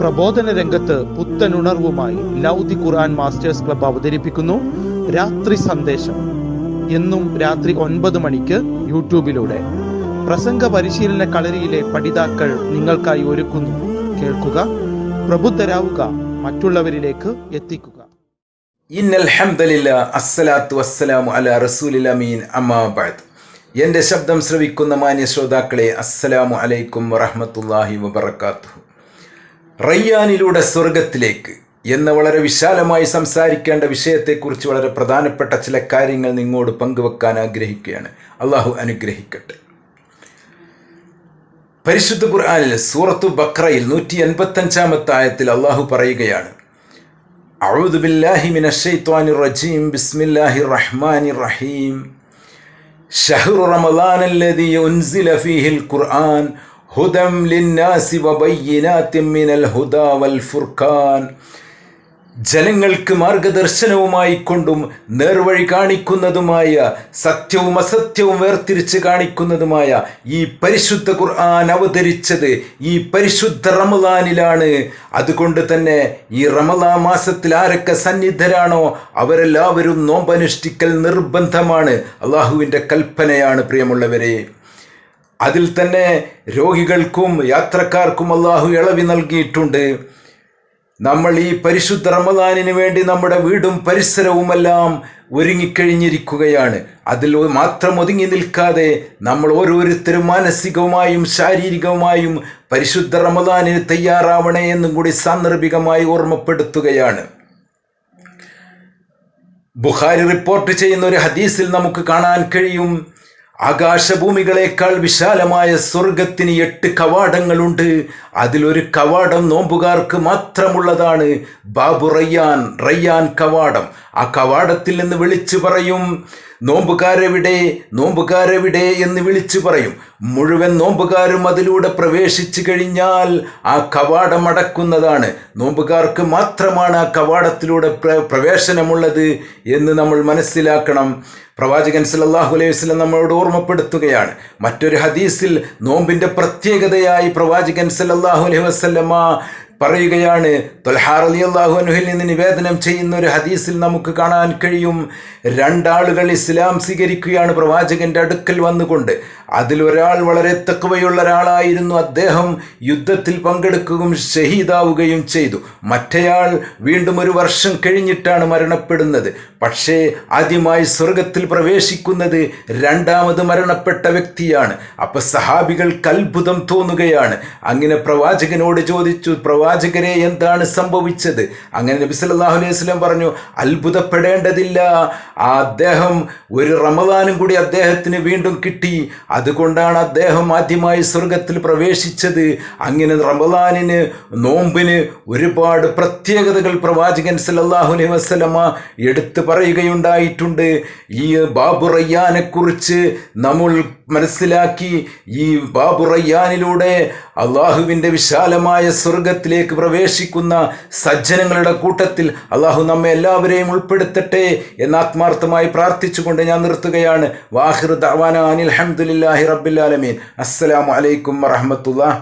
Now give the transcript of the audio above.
പ്രബോധന രംഗത്ത് പുത്തനുണർവുമായി ലൗദി ഖുർആൻ masters club അവതരിപ്പിക്കുന്നു രാത്രി സന്ദേശം. എന്നും രാത്രി 9 മണിക്ക് യൂട്യൂബിലൂടെ പ്രസംഗ പരിശീലന കളരിയിലെ പഠിതാക്കൾ നിങ്ങൾക്കായി ഒരുക്കുന്നു. കേൾക്കുക, പ്രബുദ്ധരാവുക, മറ്റുള്ളവരിലേക്ക് എത്തിക്കുക. ഇന്നൽ ഹംദലില്ലാഹ് അസ്സലാത്തു വസ്സലാമു അലാ റസൂലിൽ അമീൻ അമ്മാ ബഅദ്. എൻ്റെ ശബ്ദം ശ്രവിക്കുന്ന മാന്യ ശ്രോതാക്കളെ, അസ്സലാമു അലൈക്കും വറഹ്മത്തുള്ളാഹി വബറകാതുഹു. റയ്യാനിലൂടെ സ്വർഗത്തിലേക്ക് എന്ന വളരെ വിശാലമായി സംസാരിക്കേണ്ട വിഷയത്തെക്കുറിച്ച് വളരെ പ്രധാനപ്പെട്ട ചില കാര്യങ്ങൾ നിങ്ങളോട് പങ്കുവെക്കാൻ ആഗ്രഹിക്കുകയാണ്. അള്ളാഹു അനുഗ്രഹിക്കട്ടെ. പരിശുദ്ധ ഖുർആനിൽ സൂറത്തു ബഖറയിൽ 185-ാമത്തെ ആയത്തിൽ അള്ളാഹു പറയുകയാണ്, അഊദു ബില്ലാഹി മിനശ് ശൈത്വാനിർ റജീം ബിസ്മില്ലാഹിർ റഹ്മാനിർ റഹീം ശഹ്റു റമളാനല്ലദീ ഉൻസില ഫീഹിൽ ഖുർആൻ ഹുദം ലിന്നാസി വബയ്യിനാത്തിൻ മിനൽ ഹുദാ വൽ ഫുർഖാൻ. ജനങ്ങൾക്ക് മാർഗദർശനവുമായി കൊണ്ടും നേർവഴി കാണിക്കുന്നതുമായ, സത്യവും അസത്യവും വേർതിരിച്ച് കാണിക്കുന്നതുമായ ഈ പരിശുദ്ധ ഖുർആൻ അവതരിച്ചത് ഈ പരിശുദ്ധ റമളാനിലാണ്. അതുകൊണ്ട് തന്നെ ഈ റമളാൻ മാസത്തിൽ ആരൊക്കെ സന്നിധരാണോ അവരെല്ലാവരും നോമ്പനുഷ്ഠിക്കൽ നിർബന്ധമാണ്. അള്ളാഹുവിൻ്റെ കൽപ്പനയാണ് പ്രിയമുള്ളവരെ. അതിൽ തന്നെ രോഗികൾക്കും യാത്രക്കാർക്കും അള്ളാഹു ഇളവ് നൽകിയിട്ടുണ്ട്. നമ്മൾ ഈ പരിശുദ്ധ റമളാനിന് വേണ്ടി നമ്മുടെ വീടും പരിസരവുമെല്ലാം ഒരുങ്ങിക്കഴിഞ്ഞിരിക്കുകയാണ്. അതിൽ മാത്രം ഒതുങ്ങി നിൽക്കാതെ നമ്മൾ ഓരോരുത്തരും മാനസികവുമായും ശാരീരികവുമായും പരിശുദ്ധ റമളാനിന് തയ്യാറാവണേ എന്നും കൂടി സാന്ദർഭികമായി ഓർമ്മപ്പെടുത്തുകയാണ്. ബുഖാരി റിപ്പോർട്ട് ചെയ്യുന്ന ഒരു ഹദീസിൽ നമുക്ക് കാണാൻ കഴിയും, ആകാശഭൂമികളെക്കാൾ വിശാലമായ സ്വർഗത്തിന് 8 കവാടങ്ങളുണ്ട്. അതിലൊരു കവാടം നോമ്പുകാർക്ക് മാത്രമുള്ളതാണ്. ബാബു റയ്യാൻ, റയ്യാൻ കവാടം. ആ കവാടത്തിൽ നിന്ന് വിളിച്ചു പറയും, നോമ്പുകാരെവിടെ, നോമ്പുകാരെവിടെ എന്ന് വിളിച്ചു പറയും. മുഴുവൻ നോമ്പുകാരും അതിലൂടെ പ്രവേശിച്ചു കഴിഞ്ഞാൽ ആ കവാടം അടക്കുന്നതാണ്. നോമ്പുകാർക്ക് മാത്രമാണ് ആ കവാടത്തിലൂടെ പ്രവേശനമുള്ളത് എന്ന് നമ്മൾ മനസ്സിലാക്കണം. പ്രവാചകൻ സല്ലല്ലാഹു അലൈഹി വസല്ലം നമ്മളോട് ഓർമ്മപ്പെടുത്തുകയാണ്. മറ്റൊരു ഹദീസിൽ നോമ്പിൻ്റെ പ്രത്യേകതയായി പ്രവാചകൻ സല്ലല്ലാഹു അലൈഹി വസല്ലമ പറയുകയാണ്. ത്വൽഹാ റളിയല്ലാഹു അൻഹുവിൽ നിന്ന് നിവേദനം ചെയ്യുന്ന ഒരു ഹദീസിൽ നമുക്ക് കാണാൻ കഴിയും, 2 ആളുകൾ ഇസ്ലാം സ്വീകരിക്കുകയാണ് പ്രവാചകന്റെ അടുക്കൽ വന്നുകൊണ്ട്. അതിലൊരാൾ വളരെ തഖ്വയുള്ള ഒരാളായിരുന്നു. അദ്ദേഹം യുദ്ധത്തിൽ പങ്കെടുക്കുകയും ഷഹീദാവുകയും ചെയ്തു. മറ്റേയാൾ വീണ്ടും 1 വർഷം കഴിഞ്ഞിട്ടാണ് മരണപ്പെടുന്നത്. പക്ഷേ ആദ്യമായി സ്വർഗത്തിൽ പ്രവേശിക്കുന്നത് രണ്ടാമത് മരണപ്പെട്ട വ്യക്തിയാണ്. അപ്പൊ സഹാബികൾക്ക് അത്ഭുതം തോന്നുകയാണ്. അങ്ങനെ പ്രവാചകനോട് ചോദിച്ചു, പ്രവാചകരെ എന്താണ് സംഭവിച്ചത്? അങ്ങനെ നബി സല്ലല്ലാഹു അലൈഹി വസല്ലം പറഞ്ഞു, അത്ഭുതപ്പെടേണ്ടതില്ല, അദ്ദേഹം 1 റമളാനും കൂടി അദ്ദേഹത്തിന് വീണ്ടും കിട്ടി. അതുകൊണ്ടാണ് അദ്ദേഹം ആദ്യമായി സ്വർഗത്തിൽ പ്രവേശിച്ചത്. അങ്ങനെ റമളാനിന്, നോമ്പിന് ഒരുപാട് പ്രത്യേകതകൾ പ്രവാചകൻ സല്ലല്ലാഹു അലൈഹി വസല്ലമ എടുത്തു പറയുകയുണ്ടായിട്ടുണ്ട്. ഈ ബാബു റയ്യാനെ കുറിച്ച് നമ്മൾ മനസ്സിലാക്കി. ഈ ബാബു റയ്യാനിലൂടെ അള്ളാഹുവിൻ്റെ വിശാലമായ സ്വർഗത്തിലേക്ക് പ്രവേശിക്കുന്ന സജ്ജനങ്ങളുടെ കൂട്ടത്തിൽ അള്ളാഹു നമ്മെ എല്ലാവരെയും ഉൾപ്പെടുത്തട്ടെ എന്ന് ആത്മാർത്ഥമായി പ്രാർത്ഥിച്ചുകൊണ്ട് ഞാൻ നിർത്തുകയാണ്. വാഹിറു ദഅ്വാനാ അനിൽ ഹംദുലില്ലാഹി റബ്ബിൽ ആലമീൻ. അസ്സലാമു അലൈക്കും വറഹ്മത്തുള്ളാഹി.